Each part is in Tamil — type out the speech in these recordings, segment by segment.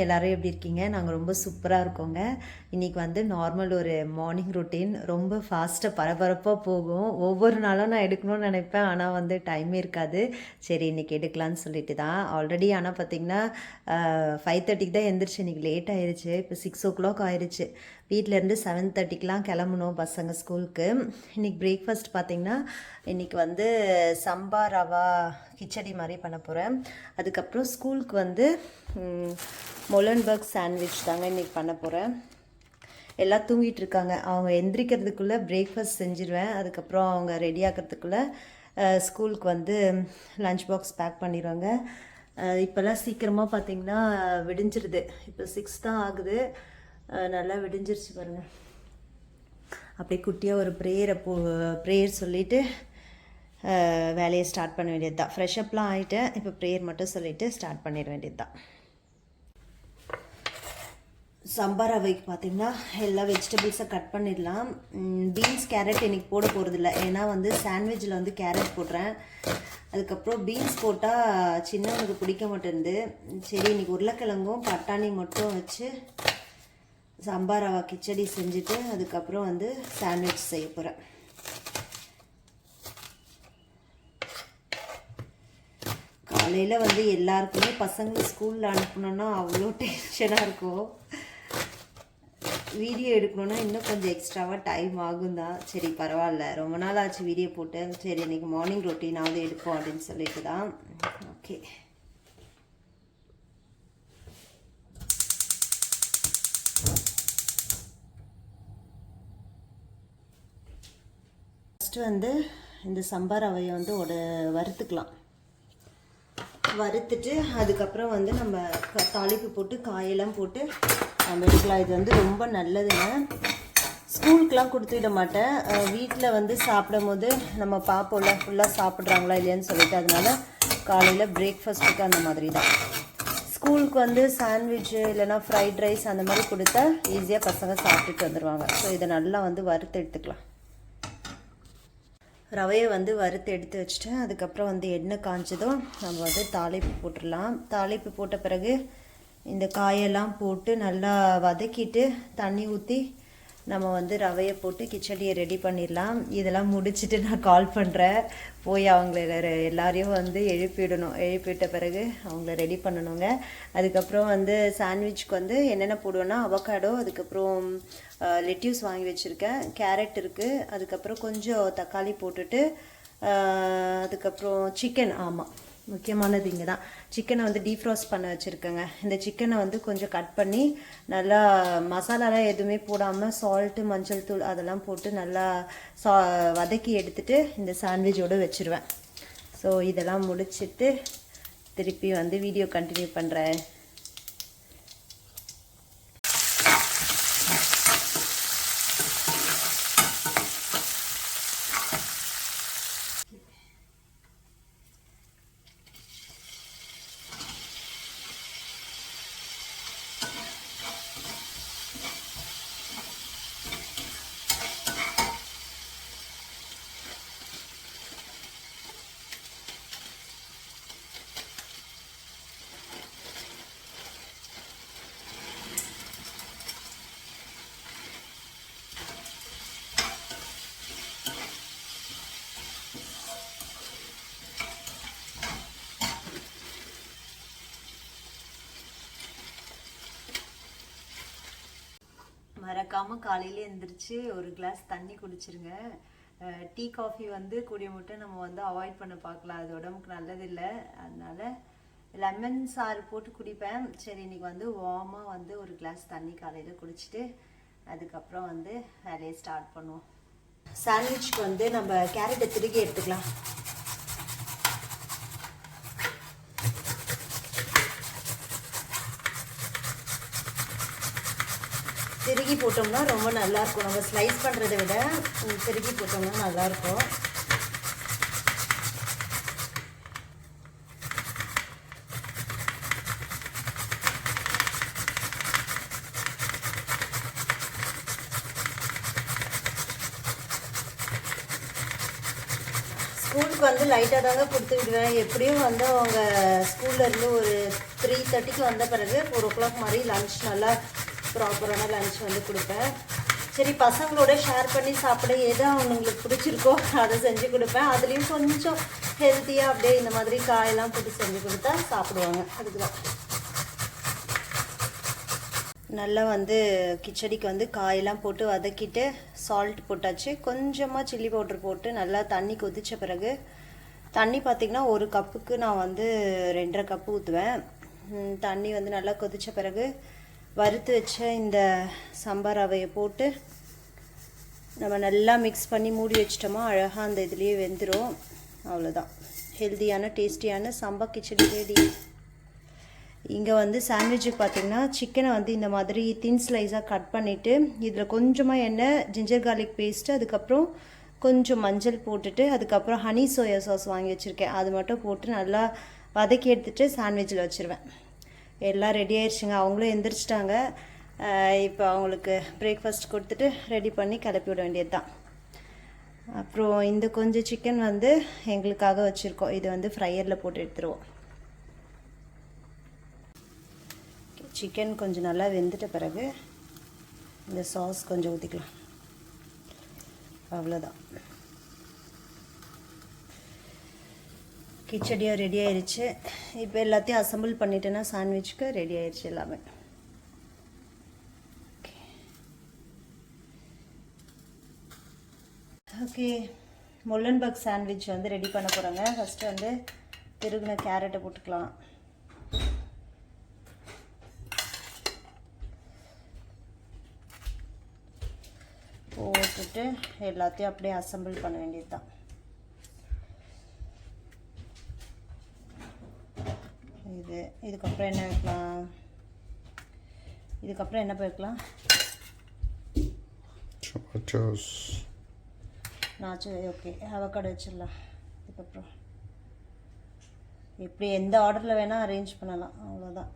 எல்லோரும் எப்படி இருக்கீங்க? நாங்கள் ரொம்ப சூப்பராக இருக்கோங்க. இன்றைக்கி வந்து நார்மல் ஒரு மார்னிங் ரொட்டீன் ரொம்ப ஃபாஸ்ட்டாக பரபரப்பாக போகும். ஒவ்வொரு நாளும் நான் எடுக்கணும்னு நினைப்பேன், ஆனால் வந்து டைமே இருக்காது. சரி இன்றைக்கி எடுக்கலான்னு சொல்லிட்டு தான். ஆல்ரெடி ஆனால் பார்த்திங்கன்னா 5:30க்கு தான் எழுந்திரிச்சு. இன்றைக்கி லேட் ஆயிடுச்சு. இப்போ 6 o'clock ஆயிடுச்சு. வீட்டிலேருந்து 7:30க்கெலாம் கிளம்பணும் பசங்க ஸ்கூலுக்கு. இன்றைக்கி பிரேக்ஃபாஸ்ட் பார்த்திங்கன்னா இன்றைக்கி வந்து சம்பா ரவா கிச்சடி மாதிரி பண்ண போகிறேன். அதுக்கப்புறம் ஸ்கூலுக்கு வந்து மொலன்பர்க் சாண்ட்விச் தாங்க இன்றைக்கி பண்ண போகிறேன். எல்லாம் தூங்கிட்டு இருக்காங்க. அவங்க எந்திரிக்கிறதுக்குள்ளே பிரேக்ஃபாஸ்ட் செஞ்சுருவேன். அதுக்கப்புறம் அவங்க ரெடி ஆகிறதுக்குள்ளே ஸ்கூலுக்கு வந்து லஞ்ச் பாக்ஸ் பேக் பண்ணிடுவாங்க. இப்போல்லாம் சீக்கிரமாக பார்த்திங்கன்னா விடிஞ்சிருது. இப்போ 6 தான் ஆகுது. நல்லா விடிஞ்சிருச்சு பாருங்கள். அப்படியே குட்டியாக ஒரு ப்ரேயர் சொல்லிவிட்டு வேலையை ஸ்டார்ட் பண்ண வேண்டியது தான். ஃப்ரெஷ்அப்லாம் ஆகிட்டேன். இப்போ ப்ரேயர் மட்டும் சொல்லிவிட்டு ஸ்டார்ட் பண்ணிட வேண்டியது தான். சம்பா ரவைக்கு பார்த்திங்கன்னா எல்லா வெஜிடபிள்ஸை கட் பண்ணிடலாம். பீன்ஸ் கேரட் இன்றைக்கி போட போகிறதில்ல, ஏன்னா வந்து சாண்ட்விச்சில் வந்து கேரட் போடுறேன். அதுக்கப்புறம் பீன்ஸ் போட்டால் சின்னவனுக்கு பிடிக்க மாட்டேங்குது. சரி இன்றைக்கி உருளைக்கிழங்கும் பட்டாணி மட்டும் வச்சு சம்பா ரவா கிச்சடி செஞ்சுட்டு அதுக்கப்புறம் வந்து சாண்ட்விச் செய்ய போகிறேன். காலையில் வந்து எல்லாருக்குமே பசங்களை ஸ்கூலில் அனுப்பணுன்னா அவ்வளோ டென்ஷனாக இருக்கும். வீடியோ எடுக்கணுன்னா இன்னும் கொஞ்சம் எக்ஸ்ட்ராவாக டைம் ஆகும் தான். சரி பரவாயில்ல, ரொம்ப நாள் ஆச்சு வீடியோ போட்டேன். சரி இன்றைக்கி மார்னிங் ரொட்டீனாவது எடுப்போம் அப்படின்னு சொல்லிட்டு தான். ஓகே, ஃபஸ்ட்டு வந்து இந்த சம்பா ரவையை வந்து வறுத்துக்கலாம். வறுத்துட்டு அதுக்கப்புறம் வந்து நம்ம தாளிப்பு போட்டு காயெல்லாம் போட்டு நம்ம எடுக்கலாம். இது வந்து ரொம்ப நல்லதுங்க. ஸ்கூலுக்கெலாம் கொடுத்துவிட மாட்டேன். வீட்டில் வந்து சாப்பிடும் போது நம்ம பார்ப்போம்ல ஃபுல்லாக சாப்பிட்றாங்களா இல்லையான்னு சொல்லிட்டு, அதனால காலையில் பிரேக்ஃபாஸ்ட்டுக்கு அந்த மாதிரி தான். ஸ்கூலுக்கு வந்து சாண்ட்விட்சு இல்லைனா ஃப்ரைட் ரைஸ் அந்த மாதிரி கொடுத்தா ஈஸியாக பசங்க சாப்பிட்டுட்டு வந்துடுவாங்க. ஸோ இதை நல்லா வந்து வறுத்து எடுத்துக்கலாம். ரவையை வந்து வறுத்து எடுத்து வச்சுட்டு அதுக்கப்புறம் வந்து எண்ணெய் காய்ச்சதும் நம்ம வந்து தாளிப்பு போட்டுடலாம். தாளிப்பு போட்ட பிறகு இந்த காயெல்லாம் போட்டு நல்லா வதக்கிட்டு தண்ணி ஊற்றி நம்ம வந்து ரவையை போட்டு கிச்சடியை ரெடி பண்ணிடலாம். இதெல்லாம் முடிச்சுட்டு நான் கால் பண்ணுறேன். போய் அவங்கள எல்லாரையும் வந்து எழுப்பிவிட்ட பிறகு அவங்கள ரெடி பண்ணணுங்க. அதுக்கப்புறம் வந்து சாண்ட்விச்சுக்கு வந்து என்னென்ன போடுவேன்னா அவகாடோ, அதுக்கப்புறம் லெட்யூஸ் வாங்கி வச்சுருக்கேன், கேரட் இருக்குது, அதுக்கப்புறம் கொஞ்சம் தக்காளி போட்டுட்டு அதுக்கப்புறம் சிக்கன், ஆமாம் முக்கியமானது இங்கே தான், சிக்கனை வந்து டீஃப்ராஸ்ட் பண்ண வச்சுருக்கேங்க. இந்த சிக்கனை வந்து கொஞ்சம் கட் பண்ணி நல்லா மசாலாலாம் எதுவுமே போடாமல் சால்ட்டு மஞ்சள் தூள் அதெல்லாம் போட்டு நல்லா வதக்கி எடுத்துகிட்டு இந்த சாண்ட்விச்சோடு வச்சுருவேன். ஸோ இதெல்லாம் முடிச்சுட்டு திருப்பி வந்து வீடியோ கண்டினியூ பண்ணுறேன். மறக்காமல் காலையில் எழுந்திரிச்சு ஒரு கிளாஸ் தண்ணி குடிச்சிருங்க. டீ காஃபி வந்து கூடிய மட்டும் நம்ம வந்து அவாய்ட் பண்ண பார்க்கலாம், அது உடம்புக்கு நல்லதில்லை. அதனால லெமன் சாறு போட்டு குடிப்பேன். சரி இன்றைக்கி வந்து வார்மாக வந்து ஒரு கிளாஸ் தண்ணி காலையில் குடிச்சிட்டு அதுக்கப்புறம் வந்து வேலையை ஸ்டார்ட் பண்ணுவோம். சாண்ட்விச்சுக்கு வந்து நம்ம கேரட்டை திருகி எடுத்துக்கலாம். திருகி போட்டோம்னா ரொம்ப நல்லாயிருக்கும். நம்ம ஸ்லைஸ் பண்ணுறதை விட திருகி போட்டோம்னா நல்லாயிருக்கும். ஸ்கூலுக்கு வந்து லைட்டாக தாங்க கொடுத்து விடுவேன். எப்படியும் வந்து அவங்க ஸ்கூல்லேருந்து ஒரு 3:30க்கு வந்த பிறகு 4 o'clock மாதிரி லன்ச் நல்லா ப்ராப்பரான லன்ச் வந்து கொடுப்பேன். சரி பசங்களோட ஷேர் பண்ணி சாப்பிட எது அவங்களுக்கு பிடிச்சிருக்கோ அதை செஞ்சு கொடுப்பேன். அதுலேயும் கொஞ்சம் ஹெல்த்தியாக அப்படியே இந்த மாதிரி காயெல்லாம் போட்டு செஞ்சு கொடுத்தா சாப்பிடுவாங்க. அதுக்கு தான் நல்லா வந்து கிச்சடிக்கு வந்து காயெல்லாம் போட்டு வதக்கிட்டு சால்ட் போட்டாச்சு. கொஞ்சமாக சில்லி பவுட்ரு போட்டு நல்லா தண்ணி கொதித்த பிறகு தண்ணி பார்த்திங்கன்னா 1 கப்புக்கு நான் வந்து 2.5 கப்பு ஊற்றுவேன். தண்ணி வந்து நல்லா கொதித்த பிறகு வறுத்து வச்ச இந்த சம்பார் ரவையை போட்டு நம்ம நல்லா மிக்ஸ் பண்ணி மூடி வச்சிட்டோமா அழகாக அந்த இதுலேயே வெந்துடும். அவ்வளோதான், ஹெல்த்தியான டேஸ்டியான சம்பா கிச்சடி ரெடி. இங்கே வந்து சாண்ட்விட்சுக்கு பார்த்திங்கன்னா சிக்கனை வந்து இந்த மாதிரி தின் ஸ்லைஸாக கட் பண்ணிவிட்டு இதில் கொஞ்சமாக எண்ணெய், ஜிஞ்சர் கார்லிக் பேஸ்ட்டு, அதுக்கப்புறம் கொஞ்சம் மஞ்சள் போட்டுட்டு அதுக்கப்புறம் ஹனி சோயா சாஸ் வாங்கி வச்சுருக்கேன், அது மட்டும் போட்டு நல்லா வதக்கி எடுத்துகிட்டு சாண்ட்விட்சில் வச்சுருவேன். எல்லாம் ரெடி ஆயிடுச்சுங்க. அவங்களும் எந்திரிச்சிட்டாங்க. இப்போ அவங்களுக்கு பிரேக்ஃபாஸ்ட் கொடுத்துட்டு ரெடி பண்ணி கிளப்பி விட வேண்டியது தான். அப்புறம் இந்த கொஞ்சம் சிக்கன் வந்து எங்களுக்காக வச்சுருக்கோம். இது வந்து ஃப்ரையரில் போட்டு எடுத்துருவோம். சிக்கன் கொஞ்சம் நல்லா வெந்துட்ட பிறகு இந்த சாஸ் கொஞ்சம் ஊற்றிக்கலாம். அவ்வளோதான், கிச்சடியாக ரெடி ஆயிடுச்சு. இப்போ எல்லாத்தையும் அசம்பிள் பண்ணிட்டேன்னா சாண்ட்விச்சுக்கு ரெடி ஆயிடுச்சு எல்லாமே. ஓகே, முள்ளன்பர்க் சாண்ட்விச் வந்து ரெடி பண்ண போகிறோங்க. ஃபஸ்ட்டு வந்து திருகுன கேரட்டை போட்டுக்கலாம். போட்டுட்டு எல்லாத்தையும் அப்படியே அசம்பிள் பண்ண வேண்டியது தான். இதுக்கப்புறம் என்ன வைக்கலாம்? இதுக்கப்புறம் என்ன வைக்கலாம்? நாச்சு. ஓகே, அவக்காடோ வச்சிடலாம். இதுக்கப்புறம் இப்படி எந்த ஆர்டரில் வேணால் அரேஞ்ச் பண்ணலாம். அவ்வளோதான்.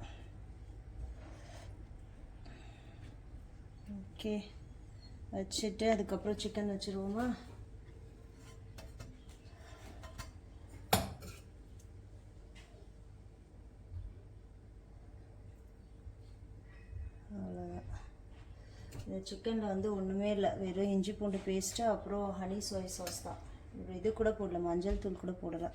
ஓகே, வச்சுட்டு அதுக்கப்புறம் சிக்கன் வச்சுருவோமா? அவ்வளோதான். இந்த சிக்கனில் வந்து ஒன்றுமே இல்லை, வெறும் இஞ்சி பூண்டு பேஸ்ட்டு அப்புறம் ஹனி சோயா சாஸ் தான். இது கூட போடல, மஞ்சள் தூள் கூட போடலை.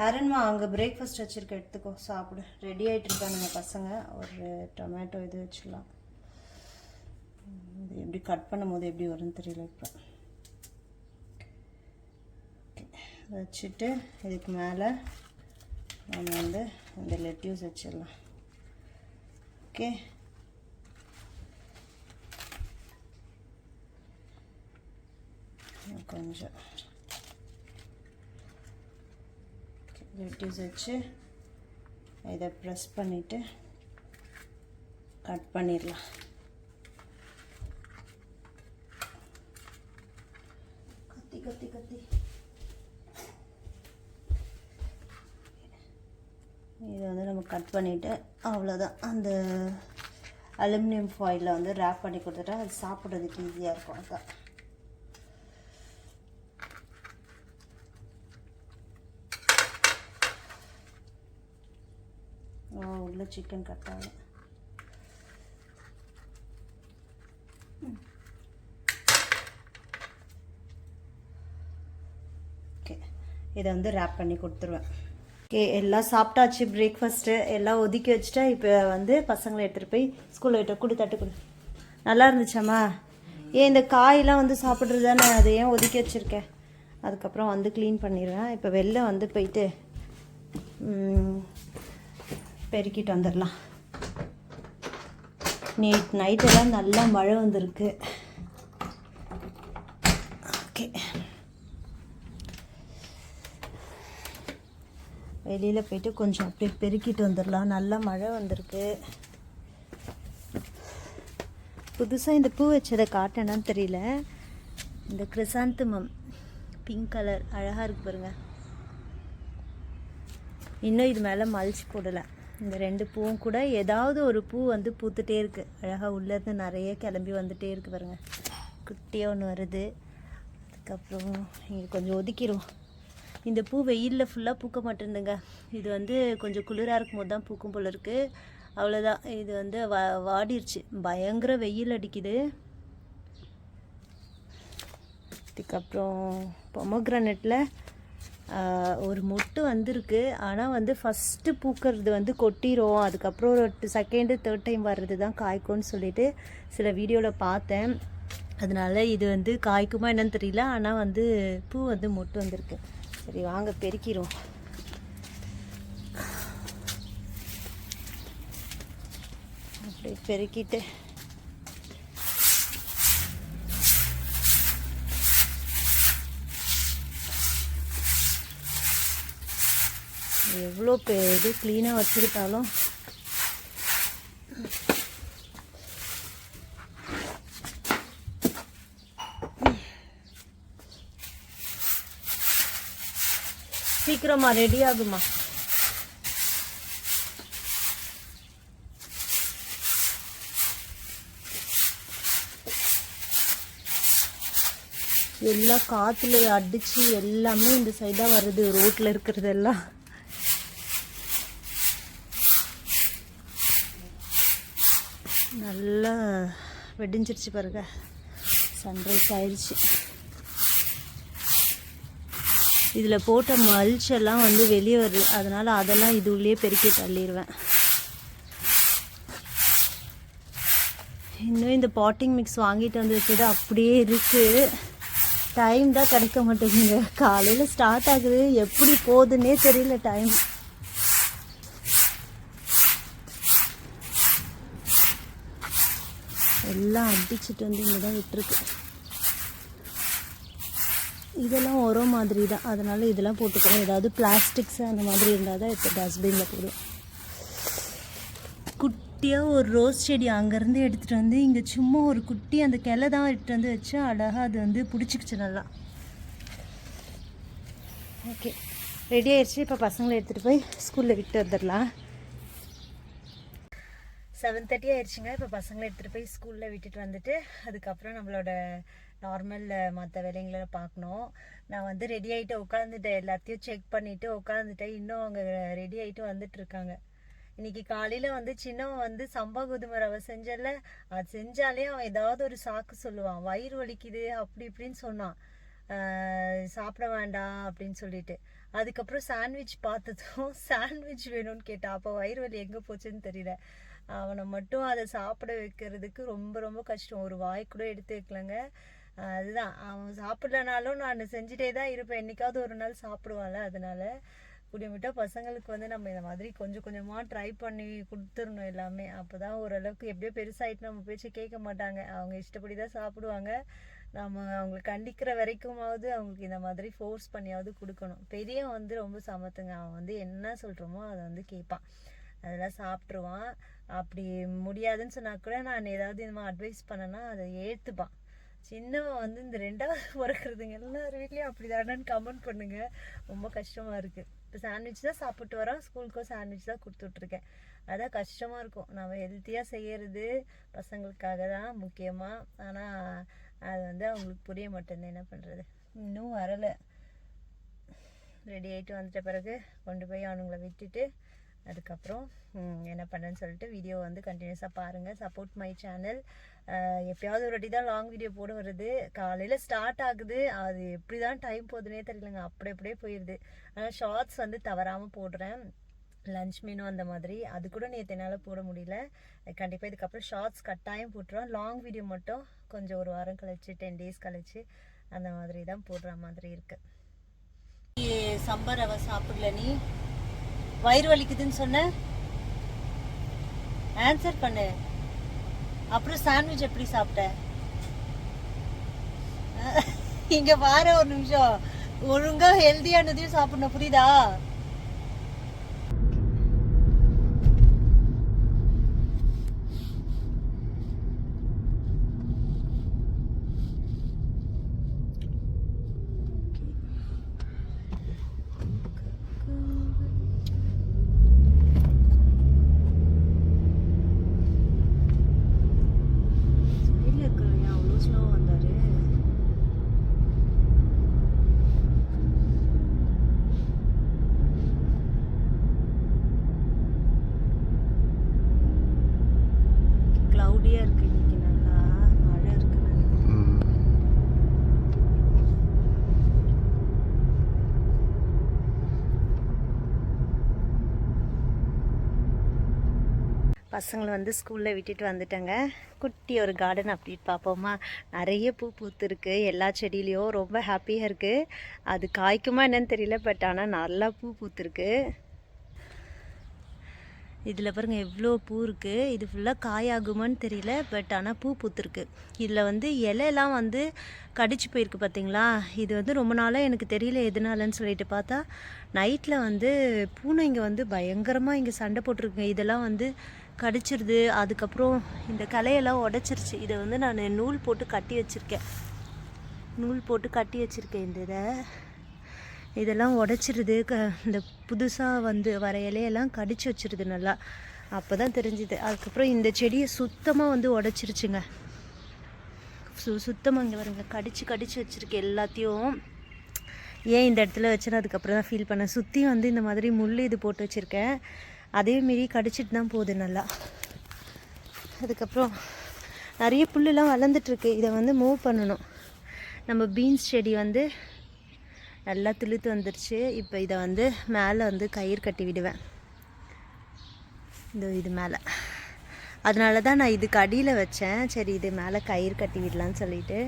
ஆரன்மா அங்கே பிரேக்ஃபாஸ்ட் வச்சுருக்க, எடுத்துக்கோ, சாப்பிடு. ரெடி ஆகிட்டு இருக்கானுங்க பசங்க. ஒரு டொமேட்டோ இது வச்சிடலாம். இது எப்படி கட் பண்ணும் போது எப்படி வரும்னு தெரியல. இப்போ வச்சுட்டு இதுக்கு மேலே நம்ம வந்து இந்த லெட்யூஸ் வச்சிடலாம். ஓகே, கொஞ்சம் லெட்யூஸ் வச்சு இதை ப்ரெஸ் பண்ணிவிட்டு கட் பண்ணிடலாம். கத்தி கத்தி கத்தி இதை வந்து நம்ம கட் பண்ணிவிட்டு அவ்வளோதான். அந்த அலுமினியம் ஃபாயிலில் வந்து ரேப் பண்ணி கொடுத்துட்டா அது சாப்பிட்றதுக்கு ஈஸியாக இருக்கும். அதுதான். உள்ள சிக்கன் கட் ஆகும். ஓகே, இதை வந்து ரேப் பண்ணி கொடுத்துருவேன். ஓகே, எல்லாம் சாப்பிட்டாச்சு. பிரேக்ஃபாஸ்ட்டு எல்லாம் ஒதுக்கி வச்சுட்டா இப்போ வந்து பசங்களை எடுத்துகிட்டு போய் ஸ்கூலில் விட்டு கொடு. தட்டு கொடு. நல்லா இருந்துச்சாம்மா? ஏன் இந்த காயெல்லாம் வந்து சாப்பிட்றது தானே, அதை ஏன் ஒதுக்கி வச்சுருக்கேன். அதுக்கப்புறம் வந்து க்ளீன் பண்ணிடுவேன். இப்போ வெளில வந்து போயிட்டு பெருக்கிட்டு வந்துடலாம். நைட்டெல்லாம் நல்லா மழை வந்திருக்கு. ஓகே, வெளியில் போயிட்டு கொஞ்சம் அப்படியே பெருக்கிட்டு வந்துடலாம். நல்லா மழை வந்திருக்கு. புதுசாக இந்த பூ வச்சதை காட்டேனான்னு தெரியல. இந்த கிரிசாந்தமம் பிங்க் கலர் அழகாக இருக்கு பாருங்கள். இன்னும் இது மேலே மல்ச் போடலை. இந்த 2 பூவும் கூட ஏதாவது ஒரு பூ வந்து பூத்துட்டே இருக்குது. அழகாக உள்ளேருந்து நிறைய கிளம்பி வந்துகிட்டே இருக்குது பாருங்கள். குட்டியாக ஒன்று வருது. அதுக்கப்புறம் இங்கே கொஞ்சம் ஒதுக்கிடுவோம். இந்த பூ வெயிலில் ஃபுல்லாக பூக்க மாட்டேங்குதுங்க. இது வந்து கொஞ்சம் குளிராக இருக்கும் போது தான் பூக்கும் போல இருக்குது. அவ்வளோதான், இது வந்து வாடிருச்சு. பயங்கர வெயில் அடிக்குது. இதுக்கப்புறம் பொமோகிரானட்டில் ஒரு மொட்டு வந்திருக்கு. ஆனால் வந்து ஃபஸ்ட்டு பூக்கிறது வந்து கொட்டிரும், அதுக்கப்புறம் ஒரு செகண்டு தேர்ட் டைம் வர்றது தான் காய்க்கும்னு சொல்லிட்டு சில வீடியோவில் பார்த்தேன். அதனால இது வந்து காய்க்குமா என்னன்னு தெரியல. ஆனால் வந்து பூ வந்து மொட்டு வந்திருக்கு. சரி வாங்க பெருக்கிடும். அப்படி பெருக்கிட்டு எவ்வளோ இது க்ளீனாக வச்சுக்கிட்டாலும் சீக்கிரமா ரெடி ஆகுமா? எல்லாம் காற்றுல அடிச்சு எல்லாமே இந்த சைடாக வருது, ரோட்டில் இருக்கிறதெல்லாம். நல்லா வெடிஞ்சிருச்சு பாருங்க, சன்ரைஸ் ஆயிடுச்சு. இதில் போட்ட மல்ச்செல்லாம் வந்து வெளியே வருது, அதனால் அதெல்லாம் இது உள்ளே பெருக்கி தள்ளிடுவேன். இன்னும் இந்த பாட்டிங் மிக்ஸ் வாங்கிட்டு வந்து வச்சது அப்படியே இருக்குது. டைம் தான் கிடைக்க மாட்டேங்குங்க. காலையில் ஸ்டார்ட் ஆகுது, எப்படி போகுதுன்னே தெரியல டைம். எல்லாம் அடிச்சுட்டு வந்து இங்கே தான் விட்டுருக்கு. இதெல்லாம் உரம் மாதிரி தான், அதனால் இதெல்லாம் போட்டுக்கிறோம். ஏதாவது பிளாஸ்டிக்ஸ் அந்த மாதிரி இருந்தால் தான் இப்போ டஸ்ட்பினில் போடும். குட்டியாக ஒரு ரோஸ் செடி அங்கேருந்து எடுத்துகிட்டு வந்து இங்கே சும்மா ஒரு குட்டி அந்த கிளை தான் எடுத்துகிட்டு வந்து வச்சா அழகாக அது வந்து பிடிச்சிக்கிச்சு நல்லா. ஓகே, ரெடி ஆயிடுச்சு. இப்போ பசங்களை எடுத்துகிட்டு போய் ஸ்கூலில் விட்டு வந்துடலாம். 7:30 ஆயிடுச்சுங்க. இப்போ பசங்களை எடுத்துகிட்டு போய் ஸ்கூலில் விட்டுட்டு வந்துட்டு அதுக்கப்புறம் நம்மளோட நார்மல் மற்ற வேலைங்களை பார்க்கணும். நான் வந்து ரெடி ஆகிட்டு உட்காந்துட்டேன், எல்லாத்தையும் செக் பண்ணிவிட்டு உட்காந்துட்டேன். இன்னும் அவங்க ரெடி ஆகிட்டு வந்துட்டுருக்காங்க. இன்றைக்கி காலையில் வந்து சின்னவன் வந்து சம்பா கோதுமை ரவை செஞ்சல, அது செஞ்சாலே அவன் ஏதாவது ஒரு சாக்கு சொல்லுவான். வயிறு வலிக்குது அப்படி இப்படின்னு சொன்னான், சாப்பிட வேண்டாம் அப்படின்னு சொல்லிட்டு. அதுக்கப்புறம் சாண்ட்விச் பார்த்ததும் சாண்ட்விச் வேணும்னு கேட்டான். அப்போ வயிறு வலி எங்கே போச்சுன்னு தெரியல. அவனை மட்டும் அதை சாப்பிட வைக்கிறதுக்கு ரொம்ப ரொம்ப கஷ்டம். ஒரு வாய் கூட எடுத்து வைக்கலங்க. அதுதான், அவன் சாப்பிடலனாலும் நான் செஞ்சுட்டே தான் இருப்பேன். என்றைக்காவது ஒரு நாள் சாப்பிடுவான்ல, அதனால குடிமிட்டா பசங்களுக்கு வந்து நம்ம இந்த மாதிரி கொஞ்சம் கொஞ்சமாக ட்ரை பண்ணி கொடுத்துடணும் எல்லாமே. அப்போ தான் ஓரளவுக்கு எப்படியோ பெருசாகிட்டு நம்ம பேச்சு கேட்க மாட்டாங்க, அவங்க இஷ்டப்படி தான் சாப்பிடுவாங்க. நம்ம அவங்களை கண்டிக்கிற வரைக்குமாவது அவங்களுக்கு இந்த மாதிரி ஃபோர்ஸ் பண்ணியாவது கொடுக்கணும். பெரியவன் வந்து ரொம்ப சமத்துங்க, அவன் வந்து என்ன சொல்கிறோமோ அதை வந்து கேட்பான், அதெல்லாம் சாப்பிட்ருவான். அப்படி முடியாதுன்னு சொன்னால் கூட நான் ஏதாவது இந்த மாதிரி அட்வைஸ் பண்ணேன்னா அதை ஏற்றுப்பான். சின்னவன் வந்து இந்த 2வது பிறக்கிறதுங்க எல்லார் வீட்லேயும் அப்படி தானேன்னு கமெண்ட் பண்ணுங்க. ரொம்ப கஷ்டமாக இருக்குது. இப்போ சாண்ட்விச் தான் சாப்பிட்டு வரோம், ஸ்கூலுக்கும் சாண்ட்விச் தான் கொடுத்துட்ருக்கேன். அதான் கஷ்டமாக இருக்கும். நம்ம ஹெல்த்தியாக செய்கிறது பசங்களுக்காக தான் முக்கியமாக. ஆனால் அது வந்து அவங்களுக்கு புரிய மாட்டேங்குது, என்ன பண்ணுறது. இன்னும் வரலை. ரெடி ஆகிட்டு வந்துட்ட பிறகு கொண்டு போய் அவனுங்களை விட்டுட்டு அதுக்கப்புறம் என்ன பண்ணுறேன்னு சொல்லிட்டு வீடியோ வந்து கண்டினியூஸாக பாருங்கள். Support my channel. எப்போயாவது ஒரு வாட்டி தான் லாங் வீடியோ போட வருது. காலையில் ஸ்டார்ட் ஆகுது, அது எப்படி தான் டைம் போகுதுன்னே தெரியலங்க, அப்படியே போயிடுது. ஆனால் ஷார்ட்ஸ் வந்து தவறாமல் போடுறேன். லன்ச் மெனு அந்த மாதிரி அது கூட நேற்று என்னால் போட முடியல. கண்டிப்பாக இதுக்கப்புறம் ஷார்ட்ஸ் கட்டாயம் போட்டுருவோம். லாங் வீடியோ மட்டும் கொஞ்சம் ஒரு வாரம் கழிச்சு 10 days கழிச்சு அந்த மாதிரி தான் போடுற மாதிரி இருக்குது. சம்பா ரவை சாப்பிடல, நீ வயிறு வலிக்குதுன்னு சொன்ன, ஆன்சர் பண்ணு. அப்புறம் சாண்ட்விச் எப்படி சாப்பிட்ட? இங்க பாரு, ஒரு நிமிஷம், ஒழுங்கா ஹெல்தியானதையும் சாப்பிடணும், புரியுதா? பசங்களை வந்து ஸ்கூலில் விட்டுட்டு வந்துட்டேங்க. குட்டி ஒரு கார்டன் அப்படின்னு பார்ப்போமா. நிறைய பூ பூத்துருக்கு எல்லா செடியிலையும். ரொம்ப ஹாப்பியாக இருக்குது. அது காய்க்குமா என்னன்னு தெரியல, பட் ஆனால் நல்லா பூ பூத்துருக்கு. இதில் பாருங்கள் எவ்வளோ பூ இருக்குது. இது ஃபுல்லாக காயாகுமான்னு தெரியல, பட் ஆனால் பூ பூத்துருக்கு. இதில் வந்து இலையெல்லாம் வந்து கடிச்சு போயிருக்கு பார்த்தீங்களா. இது வந்து ரொம்ப நாளாக எனக்கு தெரியல எதனாலன்னு சொல்லிட்டு பார்த்தா, நைட்டில் வந்து பூனைங்க வந்து பயங்கரமாக இங்கே சண்டை போட்டிருக்குங்க. இதெல்லாம் வந்து கடிச்சிருது. அதுக்கப்புறம் இந்த கலையெல்லாம் உடச்சிருச்சு. இதை வந்து நான் நூல் போட்டு கட்டி வச்சுருக்கேன். இந்த இதெல்லாம் உடச்சிருது. இந்த புதுசாக வந்து வர இலையெல்லாம் கடிச்சு வச்சிருது நல்லா. அப்போ தான் தெரிஞ்சுது. அதுக்கப்புறம் இந்த செடியை சுத்தமாக வந்து உடச்சிருச்சுங்க. சுத்தமாக இங்கே வருங்க கடிச்சு வச்சுருக்கு எல்லாத்தையும். ஏன் இந்த இடத்துல வச்சேன்னு அதுக்கப்புறம் தான் ஃபீல் பண்ணேன். சுற்றி வந்து இந்த மாதிரி முள் இது போட்டு வச்சுருக்கேன். அதேமாரி கடிச்சிட்டு தான் போகுது நல்லா. அதுக்கப்புறம் நிறைய புல்லுலாம் வளர்ந்துட்டுருக்கு. இதை வந்து மூவ் பண்ணணும். நம்ம பீன்ஸ் செடி வந்து நல்லா துளுத்து வந்துருச்சு. இப்போ இதை வந்து மேலே வந்து கயிறு கட்டி விடுவேன். இது மேலே. அதனால தான் நான் இதுக்கு அடியில் வச்சேன். சரி இது மேலே கயிறு கட்டி விடலான்னு சொல்லிட்டு.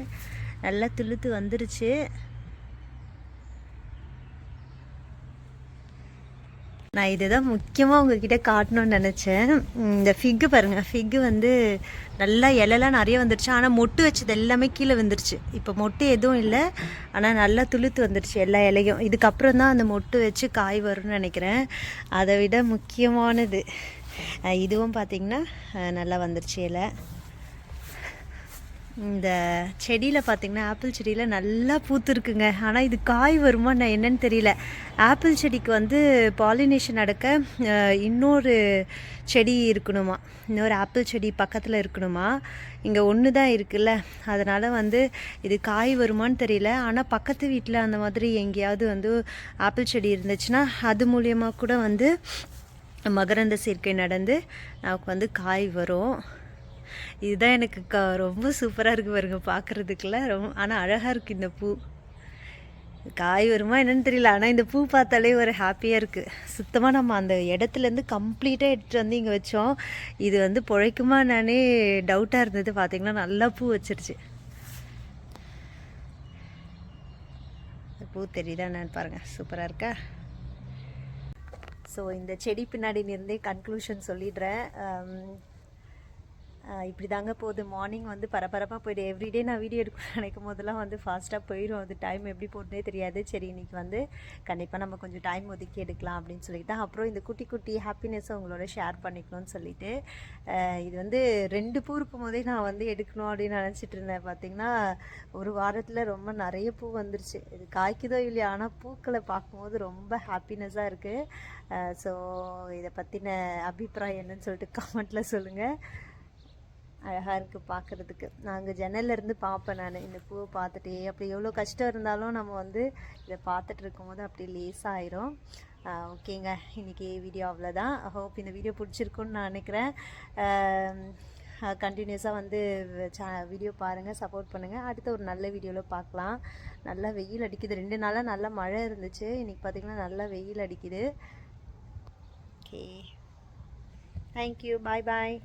நல்லா துளுத்து வந்துருச்சு. நான் இதை தான் முக்கியமாக உங்ககிட்ட காட்டணும்னு நினச்சேன். இந்த ஃபிக்கு பாருங்கள். ஃபிக்கு வந்து நல்லா இலைலாம் நிறைய வந்துருச்சு. ஆனால் மொட்டு வச்சது எல்லாமே கீழே வந்துருச்சு. இப்போ மொட்டு எதுவும் இல்லை, ஆனால் நல்லா துளுத்து வந்துருச்சு எல்லா இலையும். இதுக்கப்புறம் தான் அந்த மொட்டு வச்சு காய் வரும்னு நினைக்கிறேன். அதை விட முக்கியமானது இதுவும் பார்த்திங்கன்னா நல்லா வந்துருச்சு இலை. இந்த செடியில் பார்த்திங்கன்னா ஆப்பிள் செடியில் நல்லா பூத்துருக்குங்க. ஆனால் இது காய் வருமா நான் என்னன்னு தெரியல. ஆப்பிள் செடிக்கு வந்து பாலினேஷன் நடக்க இன்னொரு செடி இருக்கணுமா, இன்னொரு ஆப்பிள் செடி பக்கத்தில் இருக்கணுமா. இங்கே ஒன்று தான் இருக்குல்ல, அதனால் வந்து இது காய் வருமானு தெரியல. ஆனால் பக்கத்து வீட்டில் அந்த மாதிரி எங்கேயாவது வந்து ஆப்பிள் செடி இருந்துச்சுன்னா அது மூலியமாக கூட வந்து மகரந்த சேர்க்கை நடந்து நமக்கு வந்து காய் வரும். இதுதான் எனக்கு ரொம்ப சூப்பராக இருக்குது பாருங்க பார்க்குறதுக்குள்ள. ஆனால் அழகாக இருக்குது இந்த பூ. காய் வருமா என்னன்னு தெரியல, ஆனால் இந்த பூ பார்த்தாலே ஒரு ஹாப்பியாக இருக்குது. சுத்தமாக நம்ம அந்த இடத்துலேருந்து கம்ப்ளீட்டாக எடுத்துகிட்டு வந்து இங்கே வச்சோம். இது வந்து பிழைக்குமா நானே டவுட்டாக இருந்தது. பார்த்திங்கன்னா நல்லா பூ வச்சிருச்சு. பூ தெரியுதா என்னன்னு பாருங்கள், சூப்பராக இருக்கா. ஸோ இந்த செடி பின்னாடி இருந்தே கன்க்ளூஷன் சொல்லிடுறேன். இப்படி தாங்க போகுது. மார்னிங் வந்து பரபரப்பாக போய்ட்டு எவ்ரிடே நான் வீடியோ எடுக்கணும்னு நினைக்கும் போதெல்லாம் வந்து ஃபாஸ்ட்டாக போயிடும். அது டைம் எப்படி போட்டுனே தெரியாது. சரி இன்றைக்கி வந்து கண்டிப்பாக நம்ம கொஞ்சம் டைம் ஒதுக்கி எடுக்கலாம் அப்படின்னு சொல்லிட்டு, அப்புறம் இந்த குட்டி குட்டி ஹாப்பினஸை உங்களோட ஷேர் பண்ணிக்கணும்னு சொல்லிட்டு, இது வந்து 2 பூ இருக்கும் போதே நான் வந்து எடுக்கணும் அப்படின்னு நினச்சிட்டு இருந்தேன். பார்த்திங்கன்னா ஒரு வாரத்தில் ரொம்ப நிறைய பூ வந்துருச்சு. இது காய்க்குதோ இல்லையா, ஆனால் பூக்களை பார்க்கும்போது ரொம்ப ஹாப்பினஸாக இருக்குது. ஸோ இதை பற்றின அபிப்பிராயம் என்னன்னு சொல்லிட்டு கமெண்ட்டில் சொல்லுங்கள். அழகாக இருக்குது பார்க்குறதுக்கு. நாங்கள் ஜன்னல்லேருந்து பார்ப்பேன் நான் இந்த பூவை பார்த்துட்டே. அப்படி எவ்வளோ கஷ்டம் இருந்தாலும் நம்ம வந்து இதை பார்த்துட்டு இருக்கும்போது அப்படி லேசாகிடும். ஓகேங்க, இன்றைக்கி வீடியோ அவ்வளோதான். ஹோப் இந்த வீடியோ பிடிச்சிருக்குன்னு நான் நினைக்கிறேன். கண்டினியூஸாக வந்து வீடியோ பாருங்கள், சப்போர்ட் பண்ணுங்கள். அடுத்த ஒரு நல்ல வீடியோவில் பார்க்கலாம். நல்லா வெயில் அடிக்குது. 2 நாளாக நல்லா மழை இருந்துச்சு. இன்றைக்கி பார்த்திங்கன்னா நல்லா வெயில் அடிக்குது. ஓகே, தேங்க்யூ, பாய் பாய்.